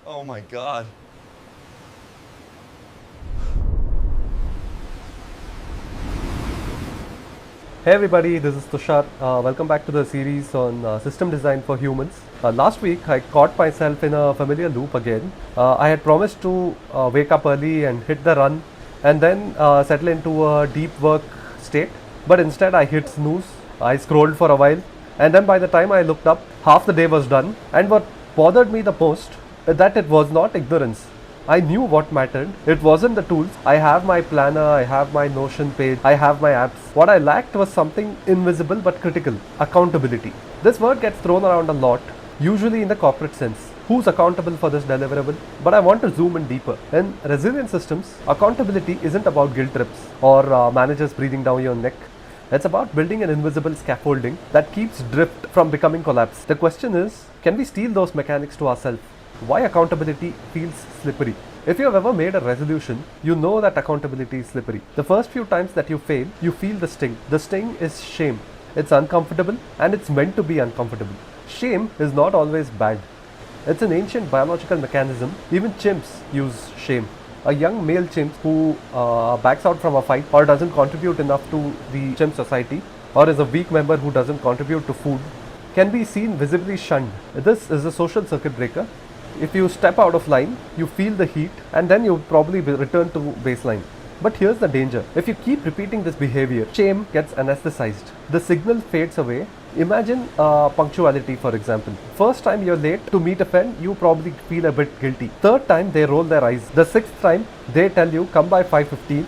Oh my God. Hey everybody, this is Tushar. Welcome back to the series on system design for humans. Last week, I caught myself in a familiar loop again. I had promised to wake up early and hit the run and then settle into a deep work state. But instead, I hit snooze. I scrolled for a while, and then by the time I looked up, half the day was done. And what bothered me the most that it was not ignorance. I knew what mattered. It wasn't the tools. I have my planner, I have my Notion page, I have my apps. What I lacked was something invisible but critical: accountability. This word gets thrown around a lot, usually in the corporate sense. Who's accountable for this deliverable? But I want to zoom in deeper. In resilient systems, accountability isn't about guilt trips or managers breathing down your neck. It's about building an invisible scaffolding that keeps drift from becoming collapse. The question is, can we steal those mechanics to ourselves? Why accountability feels slippery? If you have ever made a resolution, you know that accountability is slippery. The first few times that you fail, you feel the sting. The sting is shame. It's uncomfortable and it's meant to be uncomfortable. Shame is not always bad. It's an ancient biological mechanism. Even chimps use shame. A young male chimp who backs out from a fight or doesn't contribute enough to the chimp society, or is a weak member who doesn't contribute to food, can be seen visibly shunned. This is a social circuit breaker. If you step out of line, you feel the heat and then you probably return to baseline. But here's the danger. If you keep repeating this behavior, shame gets anesthetized. The signal fades away. Imagine punctuality, for example. First time you're late to meet a friend, you probably feel a bit guilty. Third time, they roll their eyes. The sixth time, they tell you, come by 5:15,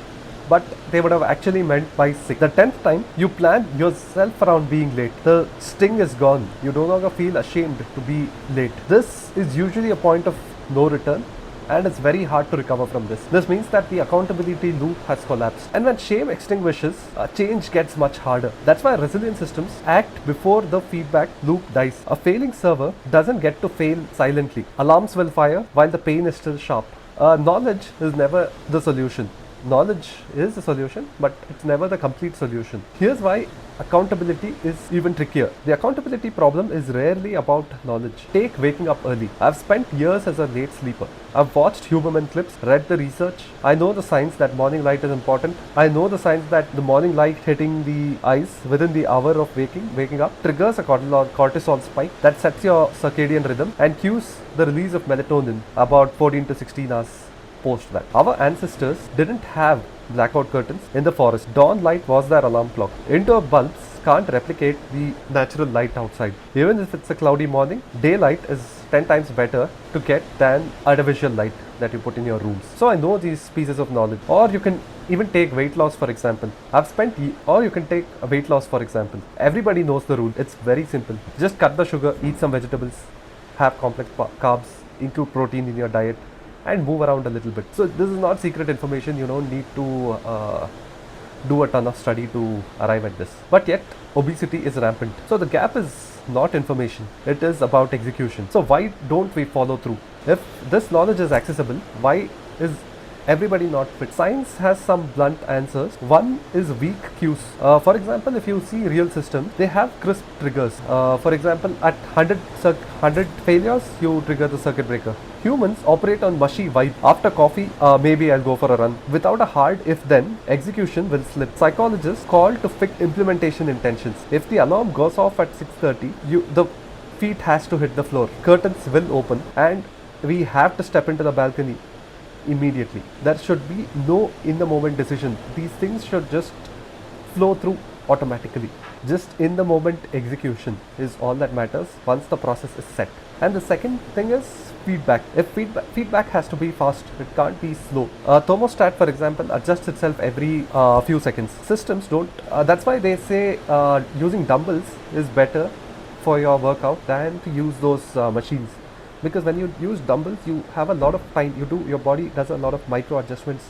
but they would have actually meant by 6. The 10th time, you plan yourself around being late. The sting is gone. You no longer feel ashamed to be late. This is usually a point of no return, and it's very hard to recover from this. This means that the accountability loop has collapsed. And when shame extinguishes, change gets much harder. That's why resilient systems act before the feedback loop dies. A failing server doesn't get to fail silently. Alarms will fire while the pain is still sharp. Knowledge is never the solution. Knowledge is a solution, but it's never the complete solution. Here's why accountability is even trickier. The accountability problem is rarely about knowledge. Take waking up early. I've spent years as a late sleeper. I've watched Huberman clips, read the research. I know the science that morning light is important. I know the science that the morning light hitting the eyes within the hour of waking up, triggers a cortisol spike that sets your circadian rhythm and cues the release of melatonin about 14 to 16 hours post that. Our ancestors didn't have blackout curtains in the forest. Dawn light was their alarm clock. Indoor bulbs can't replicate the natural light outside. Even if it's a cloudy morning, daylight is 10 times better to get than artificial light that you put in your rooms. So I know these pieces of knowledge. Or you can even take weight loss, for example. Or you can take a weight loss, for example. Everybody knows the rule. It's very simple. Just cut the sugar, eat some vegetables, have complex carbs, include protein in your diet, and move around a little bit. So this is not secret information. You don't need to do a ton of study to arrive at this. But yet, obesity is rampant. So the gap is not information. It is about execution. So why don't we follow through? If this knowledge is accessible, why is everybody not fit? Science has some blunt answers. One is weak cues. For example, if you see real systems, they have crisp triggers. For example, at 100 failures, you trigger the circuit breaker. Humans operate on mushy vibe. After coffee, maybe I'll go for a run. Without a hard if-then, execution will slip. Psychologists call to fix implementation intentions. If the alarm goes off at 6:30, the feet has to hit the floor. Curtains will open, and we have to step into the balcony immediately. There should be no in the moment decision. These things should just flow through automatically. Just in the moment execution is all that matters once the process is set. And the second thing is feedback. If feedback has to be fast, it can't be slow. A thermostat, for example, adjusts itself every few seconds. Systems don't. That's why they say using dumbbells is better for your workout than to use those machines. Because when you use dumbbells, you have a lot of time. Your body does a lot of micro adjustments.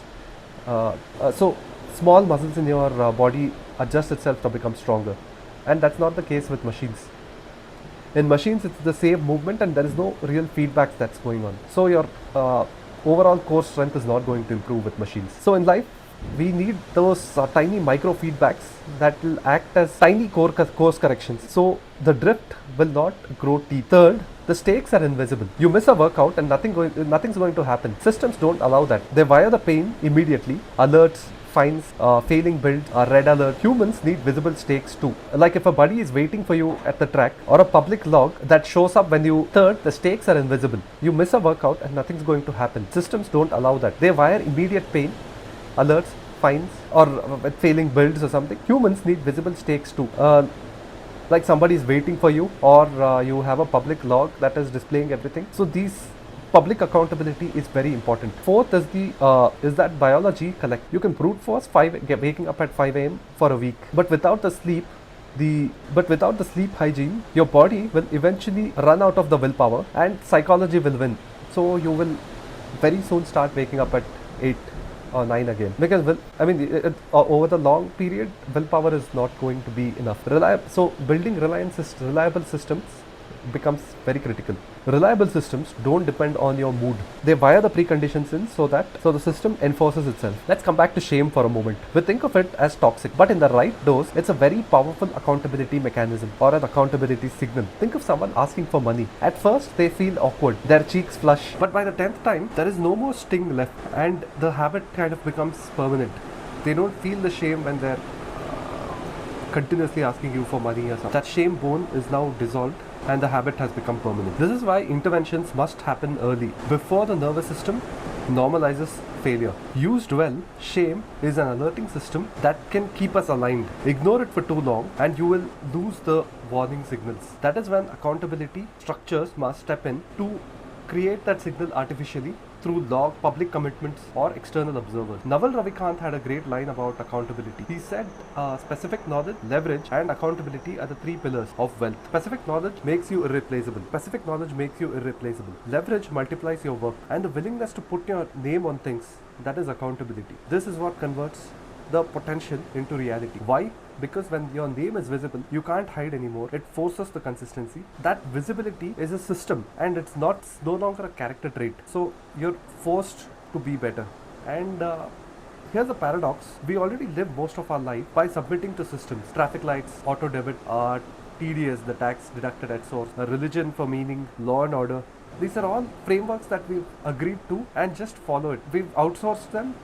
So small muscles in your body adjust itself to become stronger, and that's not the case with machines. In machines, it's the same movement and there is no real feedback that's going on. So your overall core strength is not going to improve with machines. So in life, We need those tiny micro feedbacks that will act as tiny course corrections. So the drift will not grow deep. Third, the stakes are invisible. You miss a workout and nothing's going to happen. Systems don't allow that. They wire the pain immediately. Alerts, fines, failing build, red alert. Humans need visible stakes too. Like if a buddy is waiting for you at the track or a public log that shows up when you. Third, the stakes are invisible. You miss a workout and nothing's going to happen. Systems don't allow that. They wire immediate pain, alerts, fines, or with failing builds or something. Humans need visible stakes too. Like somebody is waiting for you, or you have a public log that is displaying everything. So these public accountability is very important. Fourth is that biology collect. You can brute force waking up at 5 a.m. for a week, but without the sleep hygiene, your body will eventually run out of the willpower, and psychology will win. So you will very soon start waking up at 8 or 9 again, because over the long period, willpower is not going to be enough. So building reliable systems becomes very critical. Reliable systems don't depend on your mood. They wire the preconditions in so the system enforces itself. Let's come back to shame for a moment. We think of it as toxic, but in the right dose, it's a very powerful accountability mechanism or an accountability signal. Think of someone asking for money. At first, they feel awkward, their cheeks flush, but by the 10th time, there is no more sting left, and the habit kind of becomes permanent. They don't feel the shame when they're continuously asking you for money or something. That shame bone is now dissolved, and the habit has become permanent. This is why interventions must happen early, before the nervous system normalizes failure. Used well, shame is an alerting system that can keep us aligned. Ignore it for too long and you will lose the warning signals. That is when accountability structures must step in to create that signal artificially through log, public commitments, or external observers. Naval Ravikant had a great line about accountability. He said specific knowledge, leverage, and accountability are the three pillars of wealth. Specific knowledge makes you irreplaceable. Leverage multiplies your work, and the willingness to put your name on things, that is accountability. This is what converts the potential into reality. Why? Because when your name is visible, you can't hide anymore. It forces the consistency. That visibility is a system, and it's no longer a character trait. So you're forced to be better. And here's the paradox. We already live most of our life by submitting to systems. Traffic lights, auto debit, TDS, the tax deducted at source, religion for meaning, law and order. These are all frameworks that we've agreed to and just follow it. We've outsourced them,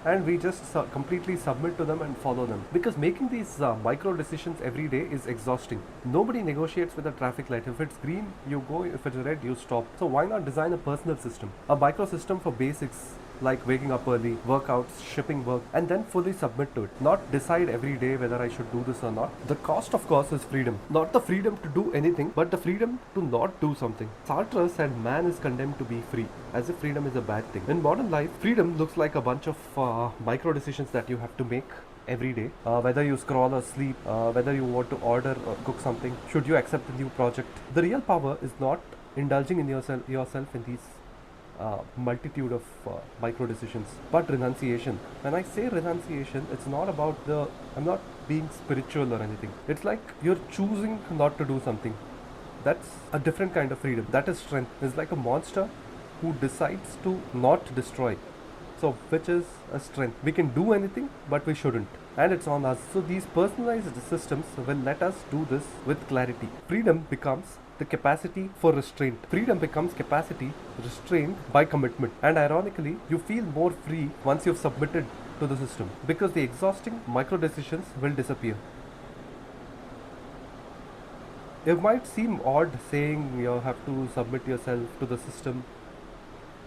and we just completely submit to them and follow them. Because making these micro decisions every day is exhausting. Nobody negotiates with a traffic light. If it's green, you go. If it's red, you stop. So why not design a personal system? A micro system for basics like waking up early, workouts, shipping work, and then fully submit to it. Not decide every day whether I should do this or not. The cost, of course, is freedom. Not the freedom to do anything, but the freedom to not do something. Sartre said man is condemned to be free, as if freedom is a bad thing. In modern life, freedom looks like a bunch of micro decisions that you have to make every day. Whether you scroll or sleep, whether you want to order or cook something, should you accept a new project. The real power is not indulging in yourself in these multitude of micro decisions, but renunciation. When I say renunciation, it's not about I'm not being spiritual or anything. It's like you're choosing not to do something. That's a different kind of freedom. That is strength. It's like a monster who decides to not destroy. So, which is a strength. We can do anything, but we shouldn't. And it's on us. So these personalized systems will let us do this with clarity. Freedom becomes the capacity for restraint. Freedom becomes capacity restrained by commitment. And ironically, you feel more free once you've submitted to the system, because the exhausting micro decisions will disappear. It might seem odd saying you have to submit yourself to the system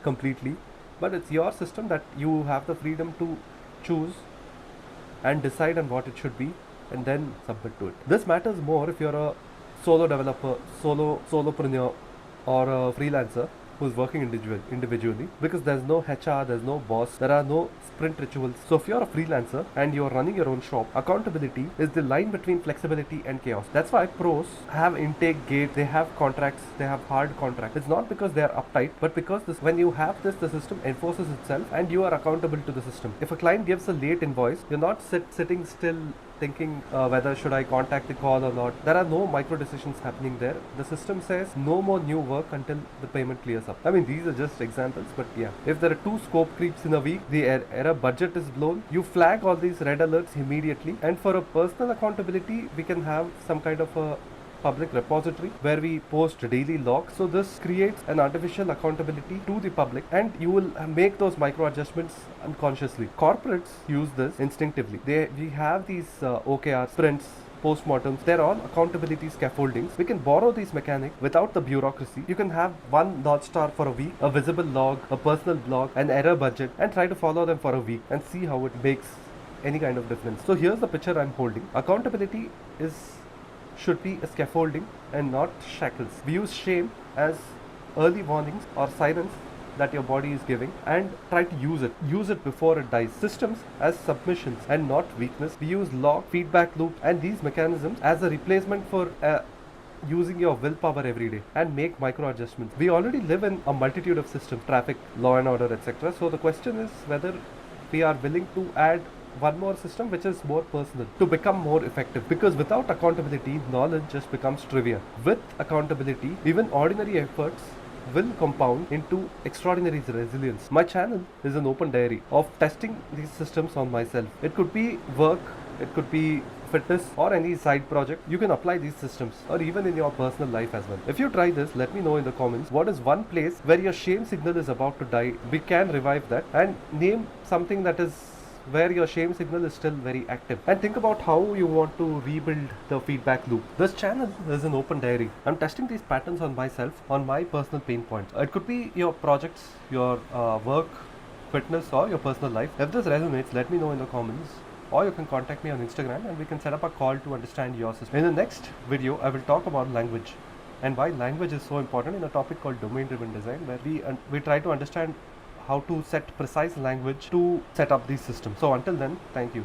completely, but it's your system that you have the freedom to choose and decide on what it should be and then submit to it. This matters more if you're a solo developer, solopreneur, or a freelancer who's working individually, because there's no HR, there's no boss, there are no sprint rituals. So if you're a freelancer and you're running your own shop, accountability is the line between flexibility and chaos. That's why pros have intake gates, they have contracts, they have hard contracts. It's not because they're uptight, but because when you have this, the system enforces itself and you are accountable to the system. If a client gives a late invoice, you're not sitting still thinking whether should I contact the call or not. There are no micro decisions happening there. The system says no more new work until the payment clears up. I mean, these are just examples, but yeah. If there are two scope creeps in a week, the error budget is blown, you flag all these red alerts immediately. And for a personal accountability, we can have some kind of a public repository where we post daily logs. So this creates an artificial accountability to the public, and you will make those micro adjustments unconsciously. Corporates use this instinctively. We have these OKR sprints, postmortems. They're all accountability scaffoldings. We can borrow these mechanics without the bureaucracy. You can have one North Star for a week, a visible log, a personal blog, an error budget, and try to follow them for a week and see how it makes any kind of difference. So here's the picture I'm holding. Accountability should be a scaffolding and not shackles. We use shame as early warnings or sirens that your body is giving, and try to use it. Use it before it dies. Systems as submissions and not weakness. We use log, feedback loop, and these mechanisms as a replacement for using your willpower every day, and make micro adjustments. We already live in a multitude of systems, traffic, law and order, etc. So the question is whether we are willing to add one more system which is more personal to become more effective, because without accountability, knowledge just becomes trivia. With accountability, even ordinary efforts will compound into extraordinary resilience. My channel is an open diary of testing these systems on myself. It could be work, it could be fitness, or any side project. You can apply these systems, or even in your personal life as well. If you try this, let me know in the comments what is one place where your shame signal is about to die. We can revive that, and name something that is where your shame signal is still very active, and think about how you want to rebuild the feedback loop. This channel is an open diary. I'm testing these patterns on myself, on my personal pain points. It could be your projects, your work, fitness, or your personal life. If this resonates, let me know in the comments, or you can contact me on Instagram and we can set up a call to understand your system. In the next video, I will talk about language and why language is so important in a topic called domain driven design, where we try to understand how to set precise language to set up these systems. So until then, thank you.